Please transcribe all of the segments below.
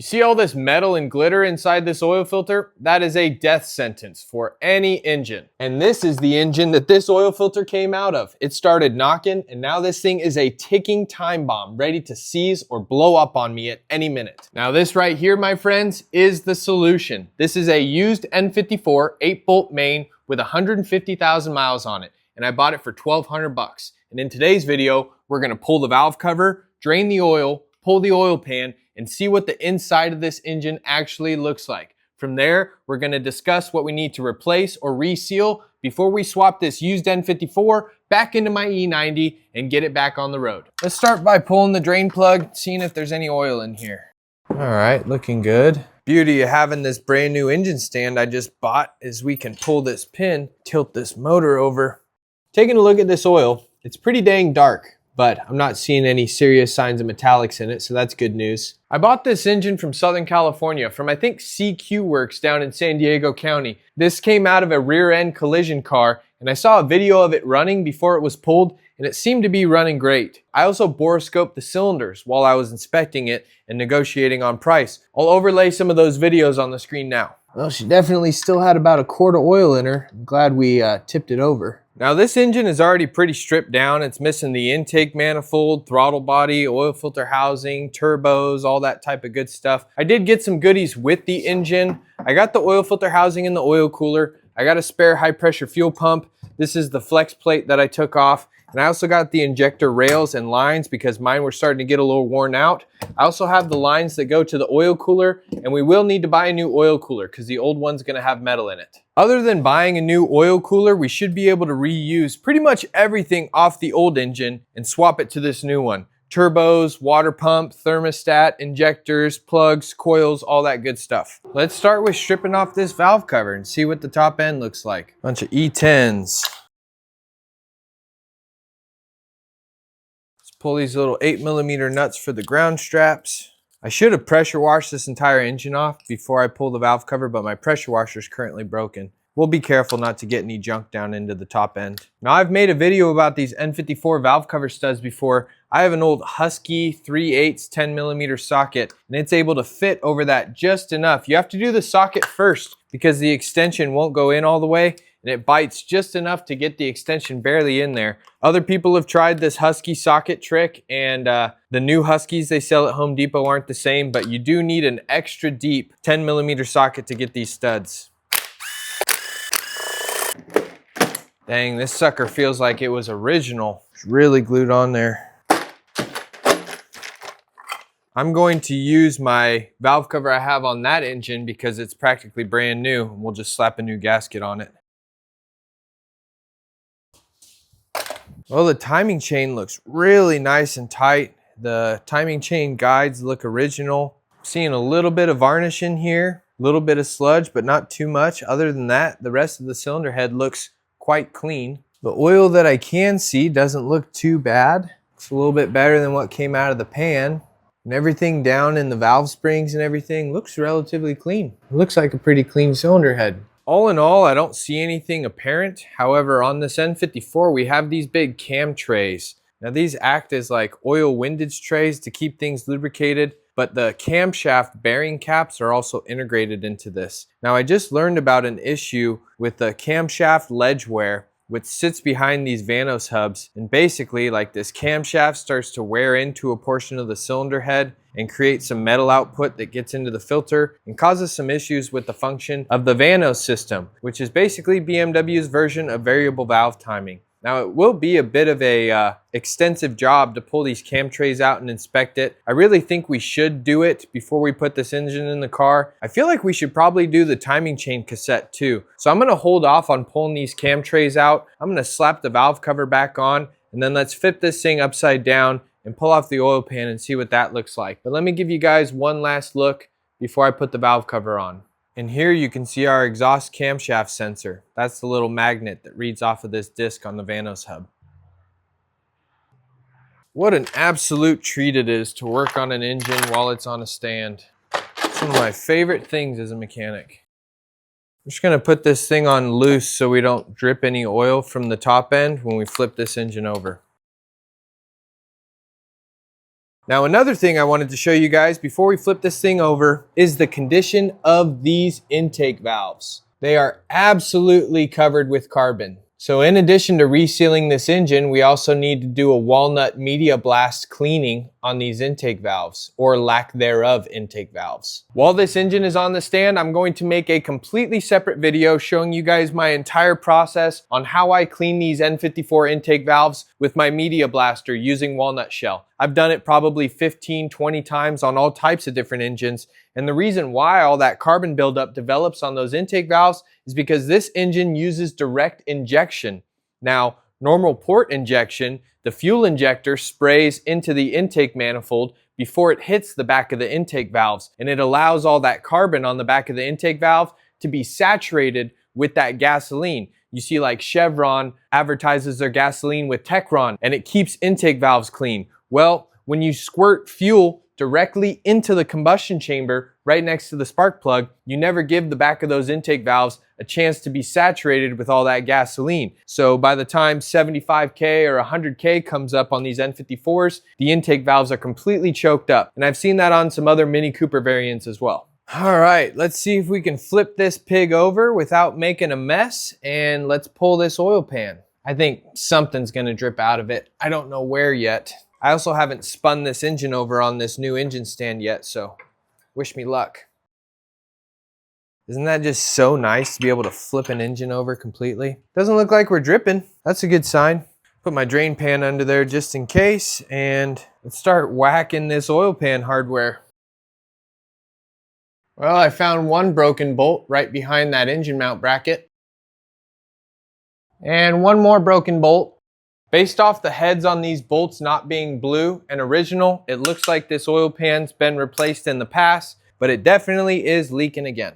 You see all this metal and glitter inside this oil filter? That is a death sentence for any engine. And this is the engine that this oil filter came out of. It started knocking, and now this thing is a ticking time bomb ready to seize or blow up on me at any minute. Now this right here, my friends, is the solution. This is a used N54 8-bolt main with 150,000 miles on it, and I bought it for $1,200. And in today's video, we're gonna pull the valve cover, drain the oil, pull the oil pan, and see what the inside of this engine actually looks like. From there, we're gonna discuss what we need to replace or reseal before we swap this used N54 back into my E90 and get it back on the road. Let's start by pulling the drain plug, seeing if there's any oil in here. All right, looking good. Beauty of having this brand new engine stand I just bought is we can pull this pin, tilt this motor over. Taking a look at this oil, it's pretty dang dark, but I'm not seeing any serious signs of metallics in it, so that's good news. I bought this engine from Southern California from I think CQ Works down in San Diego County. This came out of a rear end collision car, and I saw a video of it running before it was pulled, and it seemed to be running great. I also borescoped the cylinders while I was inspecting it and negotiating on price. I'll overlay some of those videos on the screen now. Well, she definitely still had about a quart of oil in her. I'm glad we tipped it over. Now this engine is already pretty stripped down. It's missing the intake manifold, throttle body, oil filter housing, turbos, all that type of good stuff. I did get some goodies with the engine. I got the oil filter housing in the oil cooler. I got a spare high pressure fuel pump. This is the flex plate that I took off. And I also got the injector rails and lines because mine were starting to get a little worn out. I also have the lines that go to the oil cooler, and we will need to buy a new oil cooler because the old one's gonna have metal in it. Other than buying a new oil cooler, we should be able to reuse pretty much everything off the old engine and swap it to this new one. Turbos, water pump, thermostat, injectors, plugs, coils, all that good stuff. Let's start with stripping off this valve cover and see what the top end looks like. Bunch of E10s. Pull these little 8mm nuts for the ground straps. I should have pressure washed this entire engine off before I pull the valve cover, but my pressure washer is currently broken. We'll be careful not to get any junk down into the top end. Now I've made a video about these N54 valve cover studs before. I have an old Husky 3/8 10mm socket, and it's able to fit over that just enough. You have to do the socket first because the extension won't go in all the way, and it bites just enough to get the extension barely in there. Other people have tried this Husky socket trick, and the new Huskies they sell at Home Depot aren't the same, but you do need an extra deep 10mm socket to get these studs. Dang, this sucker feels like it was original. It's really glued on there. I'm going to use my valve cover I have on that engine because it's practically brand new, and we'll just slap a new gasket on it. Well, the timing chain looks really nice and tight. The timing chain guides look original. Seeing a little bit of varnish in here, a little bit of sludge, but not too much. Other than that, the rest of the cylinder head looks quite clean. The oil that I can see doesn't look too bad. It's a little bit better than what came out of the pan. And everything down in the valve springs and everything looks relatively clean. It looks like a pretty clean cylinder head. All in all, I don't see anything apparent. However, on this N54, we have these big cam trays. Now these act as like oil windage trays to keep things lubricated, but the camshaft bearing caps are also integrated into this. Now I just learned about an issue with the camshaft ledge wear, which sits behind these Vanos hubs, and basically like this camshaft starts to wear into a portion of the cylinder head and create some metal output that gets into the filter and causes some issues with the function of the Vanos system, which is basically BMW's version of variable valve timing. Now it will be a bit of a extensive job to pull these cam trays out and inspect it. I really think we should do it before we put this engine in the car. I feel like we should probably do the timing chain cassette too. So I'm gonna hold off on pulling these cam trays out. I'm gonna slap the valve cover back on, and then let's flip this thing upside down and pull off the oil pan and see what that looks like. But let me give you guys one last look before I put the valve cover on. And here you can see our exhaust camshaft sensor. That's the little magnet that reads off of this disc on the Vanos hub. What an absolute treat it is to work on an engine while it's on a stand. It's one of my favorite things as a mechanic. I'm just gonna put this thing on loose so we don't drip any oil from the top end when we flip this engine over. Now, another thing I wanted to show you guys before we flip this thing over is the condition of these intake valves. They are absolutely covered with carbon. So in addition to resealing this engine, we also need to do a walnut media blast cleaning on these intake valves, or lack thereof intake valves. While this engine is on the stand, I'm going to make a completely separate video showing you guys my entire process on how I clean these N54 intake valves with my media blaster using walnut shell. I've done it probably 15, 20 times on all types of different engines. And the reason why all that carbon buildup develops on those intake valves is because this engine uses direct injection. Now, normal port injection, the fuel injector sprays into the intake manifold before it hits the back of the intake valves, and it allows all that carbon on the back of the intake valve to be saturated with that gasoline. You see, like Chevron advertises their gasoline with Techron, and it keeps intake valves clean. Well, when you squirt fuel directly into the combustion chamber right next to the spark plug, you never give the back of those intake valves a chance to be saturated with all that gasoline. So by the time 75K or 100K comes up on these N54s, the intake valves are completely choked up. And I've seen that on some other Mini Cooper variants as well. All right, let's see if we can flip this pig over without making a mess, and let's pull this oil pan. I think something's gonna drip out of it. I don't know where yet. I also haven't spun this engine over on this new engine stand yet, so wish me luck. Isn't that just so nice to be able to flip an engine over completely? Doesn't look like we're dripping. That's a good sign. Put my drain pan under there just in case, and let's start whacking this oil pan hardware. Well, I found one broken bolt right behind that engine mount bracket. And one more broken bolt. Based off the heads on these bolts not being blue and original, it looks like this oil pan's been replaced in the past, but it definitely is leaking again.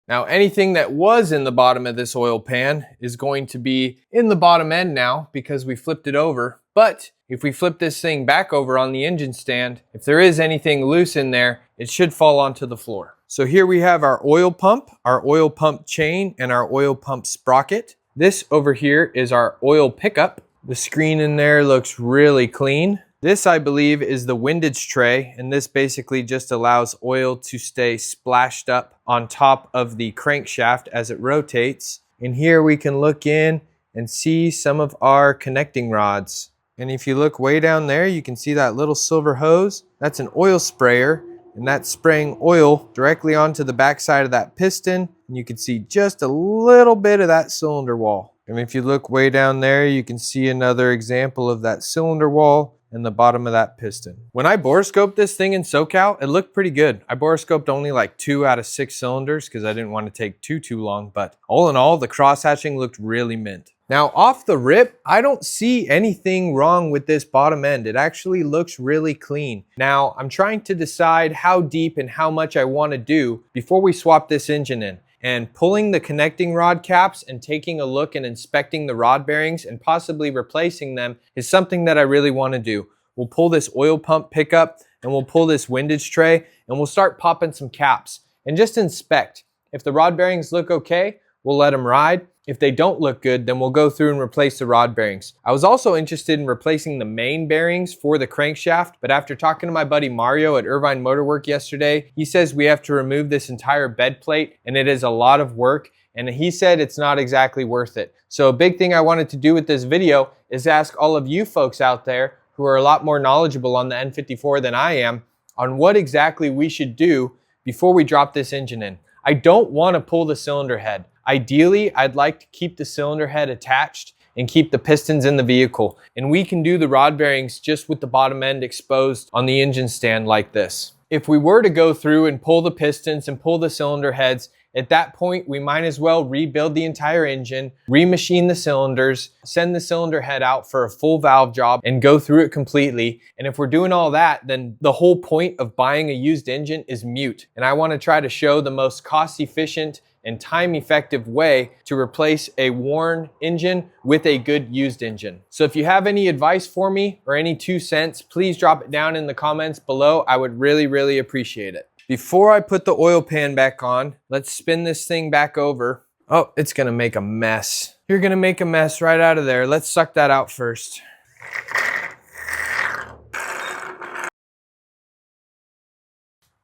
Now, anything that was in the bottom of this oil pan is going to be in the bottom end now because we flipped it over. But if we flip this thing back over on the engine stand, if there is anything loose in there, it should fall onto the floor. So here we have our oil pump chain, and our oil pump sprocket. This over here is our oil pickup. The screen in there looks really clean. This, I believe, is the windage tray, and this basically just allows oil to stay splashed up on top of the crankshaft as it rotates. And here we can look in and see some of our connecting rods. And if you look way down there, you can see that little silver hose. That's an oil sprayer, and that's spraying oil directly onto the backside of that piston. And you can see just a little bit of that cylinder wall. And if you look way down there, you can see another example of that cylinder wall and the bottom of that piston. When I borescoped this thing in SoCal, it looked pretty good. I borescoped only like 2 out of 6 cylinders because I didn't want to take too long, but all in all, the cross-hatching looked really mint. Now, off the rip, I don't see anything wrong with this bottom end. It actually looks really clean. Now, I'm trying to decide how deep and how much I want to do before we swap this engine in. And pulling the connecting rod caps and taking a look and inspecting the rod bearings and possibly replacing them is something that I really want to do. We'll pull this oil pump pickup and we'll pull this windage tray and we'll start popping some caps and just inspect. If the rod bearings look okay, we'll let them ride. If they don't look good, then we'll go through and replace the rod bearings. I was also interested in replacing the main bearings for the crankshaft, but after talking to my buddy Mario at Irvine Motorwork yesterday, he says we have to remove this entire bed plate and it is a lot of work, and he said it's not exactly worth it. So a big thing I wanted to do with this video is ask all of you folks out there who are a lot more knowledgeable on the N54 than I am on what exactly we should do before we drop this engine in. I don't want to pull the cylinder head. Ideally, I'd like to keep the cylinder head attached and keep the pistons in the vehicle. And we can do the rod bearings just with the bottom end exposed on the engine stand like this. If we were to go through and pull the pistons and pull the cylinder heads, at that point, we might as well rebuild the entire engine, remachine the cylinders, send the cylinder head out for a full valve job and go through it completely. And if we're doing all that, then the whole point of buying a used engine is moot. And I want to try to show the most cost-efficient and time-effective way to replace a worn engine with a good used engine. So if you have any advice for me or any 2 cents, please drop it down in the comments below. I would really appreciate it. Before I put the oil pan back on, let's spin this thing back over. Oh, it's gonna make a mess. You're gonna make a mess right out of there. Let's suck that out first.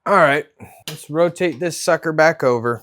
All right, let's rotate this sucker back over.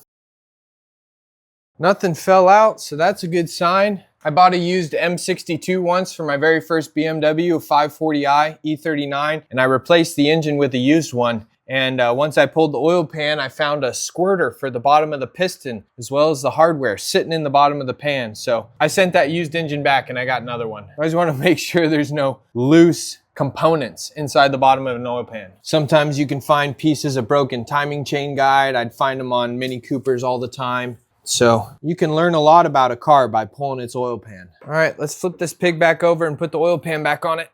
Nothing fell out, so that's a good sign. I bought a used M62 once for my very first BMW 540i E39, and I replaced the engine with a used one. And once I pulled the oil pan, I found a squirter for the bottom of the piston, as well as the hardware sitting in the bottom of the pan. So I sent that used engine back and I got another one. I always want to make sure there's no loose components inside the bottom of an oil pan. Sometimes you can find pieces of broken timing chain guide. I'd find them on Mini Coopers all the time. So you can learn a lot about a car by pulling its oil pan. All right, let's flip this pig back over and put the oil pan back on it.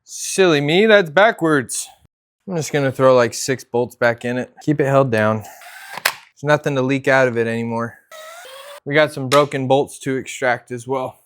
Silly me, that's backwards. I'm just gonna throw like 6 bolts back in it. Keep it held down. There's nothing to leak out of it anymore. We got some broken bolts to extract as well.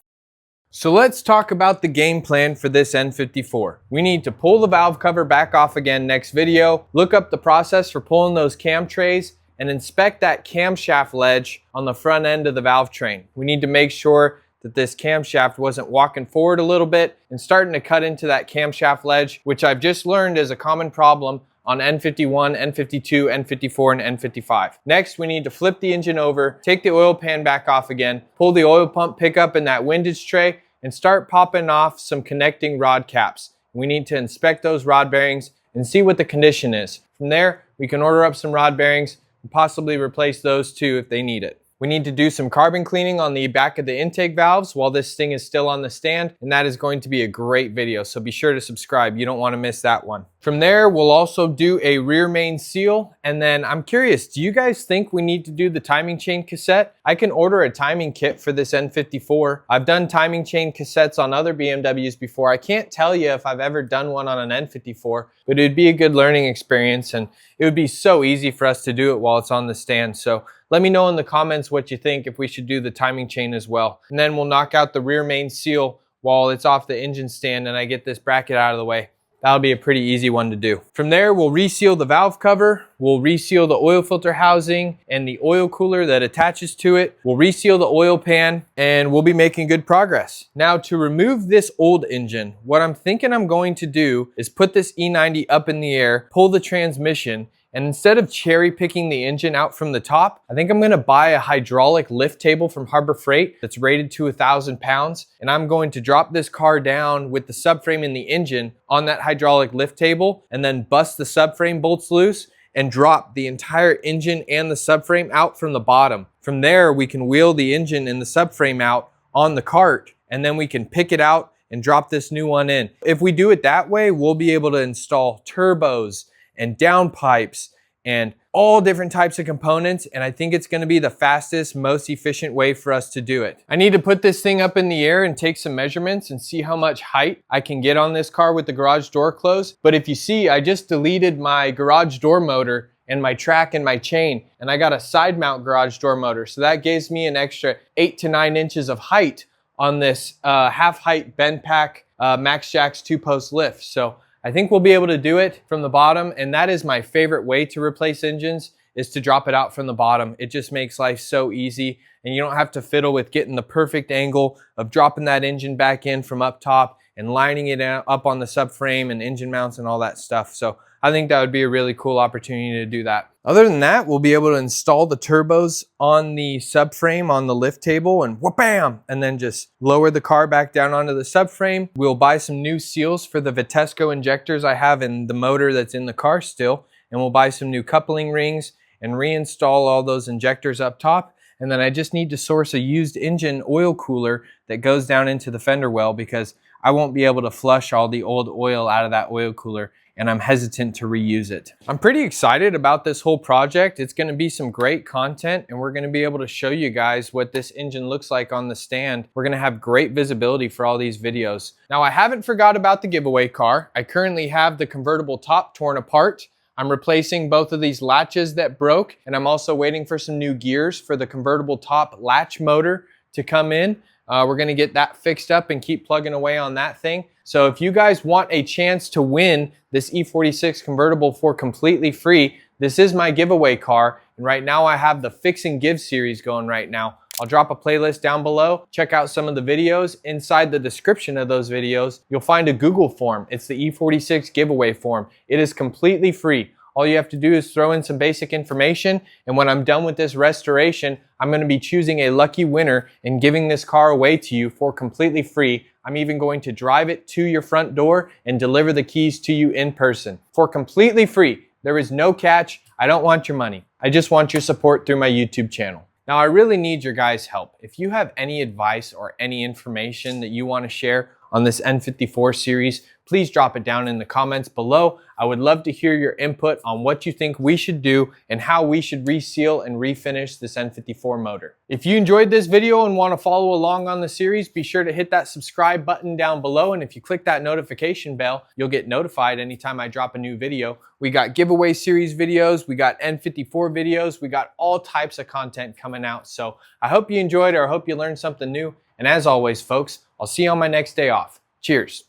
So let's talk about the game plan for this N54. We need to pull the valve cover back off again next video, look up the process for pulling those cam trays, and inspect that camshaft ledge on the front end of the valve train. We need to make sure that this camshaft wasn't walking forward a little bit and starting to cut into that camshaft ledge, which I've just learned is a common problem on N51, N52, N54, and N55. Next, we need to flip the engine over, take the oil pan back off again, pull the oil pump pickup in that windage tray, and start popping off some connecting rod caps. We need to inspect those rod bearings and see what the condition is. From there, we can order up some rod bearings, possibly replace those too if they need it. We need to do some carbon cleaning on the back of the intake valves while this thing is still on the stand, and that is going to be a great video, so be sure to subscribe. You don't want to miss that one. From there, we'll also do a rear main seal, and then I'm curious, do you guys think we need to do the timing chain cassette? I can order a timing kit for this N54. I've done timing chain cassettes on other BMWs before. I can't tell you if I've ever done one on an N54, but it'd be a good learning experience, and it would be so easy for us to do it while it's on the stand. So let me know in the comments what you think, if we should do the timing chain as well. And then we'll knock out the rear main seal while it's off the engine stand and I get this bracket out of the way. That'll be a pretty easy one to do. From there, we'll reseal the valve cover, we'll reseal the oil filter housing and the oil cooler that attaches to it. We'll reseal the oil pan and we'll be making good progress. Now, to remove this old engine, what I'm thinking I'm going to do is put this E90 up in the air, pull the transmission, and instead of cherry picking the engine out from the top, I think I'm gonna buy a hydraulic lift table from Harbor Freight that's rated to 1,000 pounds. And I'm going to drop this car down with the subframe and the engine on that hydraulic lift table and then bust the subframe bolts loose and drop the entire engine and the subframe out from the bottom. From there, we can wheel the engine and the subframe out on the cart, and then we can pick it out and drop this new one in. If we do it that way, we'll be able to install turbos and downpipes and all different types of components, and I think it's gonna be the fastest, most efficient way for us to do it. I need to put this thing up in the air and take some measurements and see how much height I can get on this car with the garage door closed. But if you see, I just deleted my garage door motor and my track and my chain, and I got a side mount garage door motor. So that gives me an extra 8 to 9 inches of height on this half height bend pack Max Jacks 2-post lift. So I think we'll be able to do it from the bottom, and that is my favorite way to replace engines, is to drop it out from the bottom. It just makes life so easy, and you don't have to fiddle with getting the perfect angle of dropping that engine back in from up top and lining it up on the subframe and engine mounts and all that stuff. So I think that would be a really cool opportunity to do that. Other than that, we'll be able to install the turbos on the subframe on the lift table and wha-bam, and then just lower the car back down onto the subframe. We'll buy some new seals for the Vitesco injectors I have in the motor that's in the car still, and we'll buy some new coupling rings and reinstall all those injectors up top. And then I just need to source a used engine oil cooler that goes down into the fender well, because I won't be able to flush all the old oil out of that oil cooler, and I'm hesitant to reuse it. I'm pretty excited about this whole project. It's gonna be some great content, and we're gonna be able to show you guys what this engine looks like on the stand. We're gonna have great visibility for all these videos. Now, I haven't forgot about the giveaway car. I currently have the convertible top torn apart. I'm replacing both of these latches that broke, and I'm also waiting for some new gears for the convertible top latch motor to come in. We're gonna get that fixed up and keep plugging away on that thing. So if you guys want a chance to win this E46 convertible for completely free, this is my giveaway car. And right now I have the Fix and Give series going right now. I'll drop a playlist down below. Check out some of the videos. Inside the description of those videos, you'll find a Google form. It's the E46 giveaway form. It is completely free. All you have to do is throw in some basic information, and when I'm done with this restoration, I'm going to be choosing a lucky winner and giving this car away to you for completely free. I'm even going to drive it to your front door and deliver the keys to you in person for completely free. There is no catch. I don't want your money. I just want your support through my YouTube channel. Now, I really need your guys' help. If you have any advice or any information that you want to share on this N54 series, please drop it down in the comments below. I would love to hear your input on what you think we should do and how we should reseal and refinish this N54 motor. If you enjoyed this video and want to follow along on the series, be sure to hit that subscribe button down below. And if you click that notification bell, you'll get notified anytime I drop a new video. We got giveaway series videos, we got N54 videos, we got all types of content coming out. So I hope you enjoyed it, or I hope you learned something new. And as always, folks, I'll see you on my next day off. Cheers.